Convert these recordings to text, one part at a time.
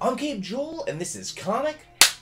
I'm Gabe Joel, and this is Comic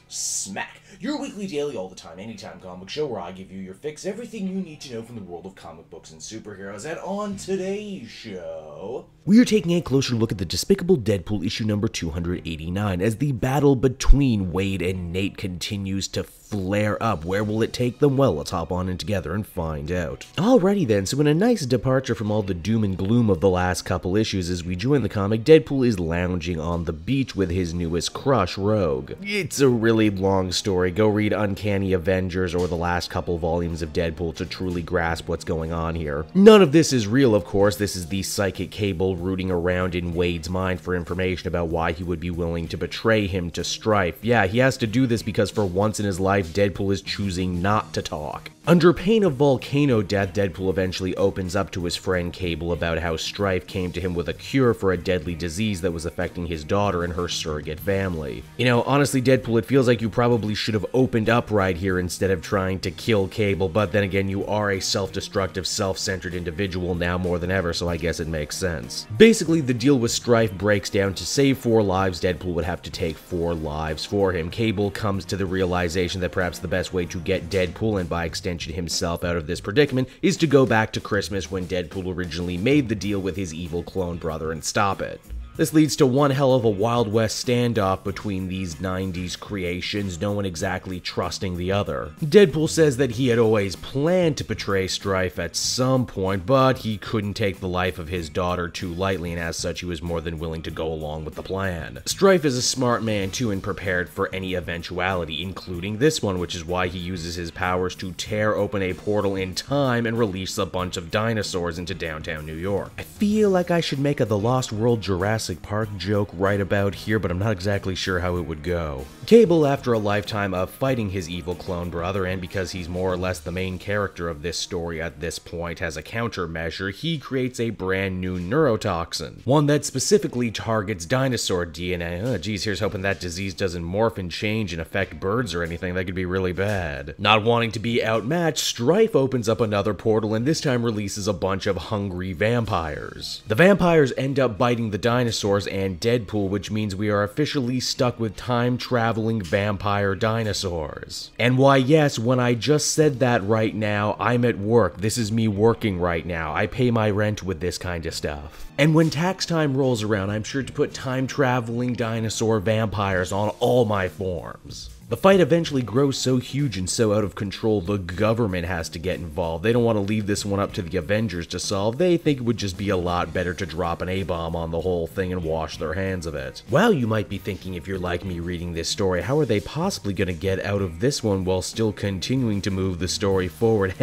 Smack, your weekly daily all the time, anytime comic show where I give you your fix, everything you need to know from the world of comic books and superheroes. And on today's show, we are taking a closer look at the Despicable Deadpool issue number 289 as the battle between Wade and Nate continues to flare up. Where will it take them? Well, let's hop on in together and find out. Alrighty then, so in a nice departure from all the doom and gloom of the last couple issues, as we join the comic, Deadpool is lounging on the beach with his newest crush, Rogue. It's a really long story. Go read Uncanny Avengers or the last couple volumes of Deadpool to truly grasp what's going on here. None of this is real, of course. This is the psychic Cable rooting around in Wade's mind for information about why he would be willing to betray him to Strife. Yeah, he has to do this because for once in his life, Deadpool is choosing not to talk. Under pain of volcano death, Deadpool eventually opens up to his friend Cable about how Strife came to him with a cure for a deadly disease that was affecting his daughter and her surrogate family. You know, honestly, Deadpool, it feels like you probably should have opened up right here instead of trying to kill Cable, but then again, you are a self-destructive, self-centered individual now more than ever, so I guess it makes sense. Basically, the deal with Strife breaks down to save 4 lives, Deadpool would have to take 4 lives for him. Cable comes to the realization that perhaps the best way to get Deadpool, and by extension himself, out of this predicament is to go back to Christmas when Deadpool originally made the deal with his evil clone brother and stop it. This leads to one hell of a Wild West standoff between these 90s creations, no one exactly trusting the other. Deadpool says that he had always planned to betray Strife at some point, but he couldn't take the life of his daughter too lightly, and as such he was more than willing to go along with the plan. Strife is a smart man too and prepared for any eventuality, including this one, which is why he uses his powers to tear open a portal in time and release a bunch of dinosaurs into downtown New York. I feel like I should make a The Lost World Jurassic Park joke right about here, but I'm not exactly sure how it would go. Cable, after a lifetime of fighting his evil clone brother, and because he's more or less the main character of this story at this point, as a countermeasure, he creates a brand new neurotoxin. One that specifically targets dinosaur DNA. Geez, here's hoping that disease doesn't morph and change and affect birds or anything. That could be really bad. Not wanting to be outmatched, Strife opens up another portal and this time releases a bunch of hungry vampires. The vampires end up biting the dinosaurs and Deadpool, which means we are officially stuck with time-traveling vampire dinosaurs. And why yes, when I just said that right now, I'm at work. This is me working right now. I pay my rent with this kind of stuff. And when tax time rolls around, I'm sure to put time-traveling dinosaur vampires on all my forms. The fight eventually grows so huge and so out of control, the government has to get involved. They don't want to leave this one up to the Avengers to solve. They think it would just be a lot better to drop an A-bomb on the whole thing and wash their hands of it. Well, you might be thinking, if you're like me reading this story, how are they possibly going to get out of this one while still continuing to move the story forward?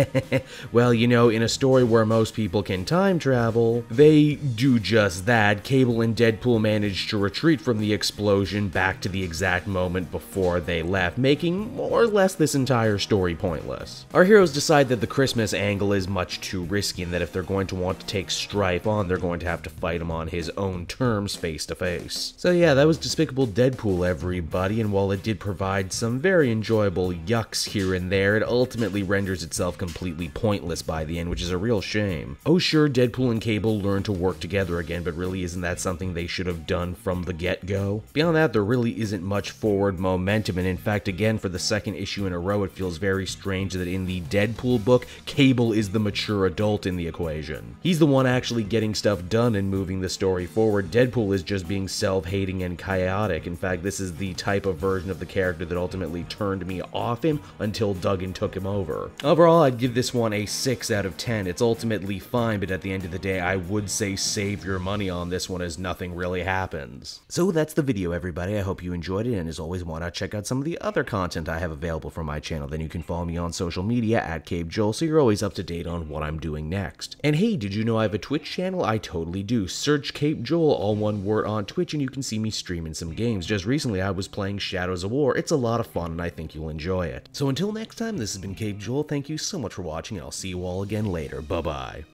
Well, you know, in a story where most people can time travel, they do just that. Cable and Deadpool manage to retreat from the explosion back to the exact moment before they left, making more or less this entire story pointless. Our heroes decide that the Christmas angle is much too risky and that if they're going to want to take Strife on, they're going to have to fight him on his own terms face to face. So yeah, that was Despicable Deadpool, everybody, and while it did provide some very enjoyable yucks here and there, it ultimately renders itself completely pointless by the end, which is a real shame. Oh sure, Deadpool and Cable learn to work together again, but really isn't that something they should have done from the get-go? Beyond that, there really isn't much forward momentum, and in fact, again, for the second issue in a row, it feels very strange that in the Deadpool book, Cable is the mature adult in the equation. He's the one actually getting stuff done and moving the story forward. Deadpool is just being self-hating and chaotic. In fact, this is the type of version of the character that ultimately turned me off him until Duggan took him over. Overall, I'd give this one a 6 out of 10. It's ultimately fine, but at the end of the day, I would say save your money on this one as nothing really happens. So that's the video, everybody. I hope you enjoyed it, and as always, why not check out some of the other content I have available from my channel. Then you can follow me on social media at CabeJoel, so you're always up to date on what I'm doing next. And hey, did you know I have a Twitch channel? I totally do. Search Cape Joel, all one word, on Twitch, and you can see me streaming some games. Just recently, I was playing Shadows of War. It's a lot of fun, and I think you'll enjoy it. So until next time, this has been Cape Joel. Thank you so much for watching, and I'll see you all again later. Bye-bye.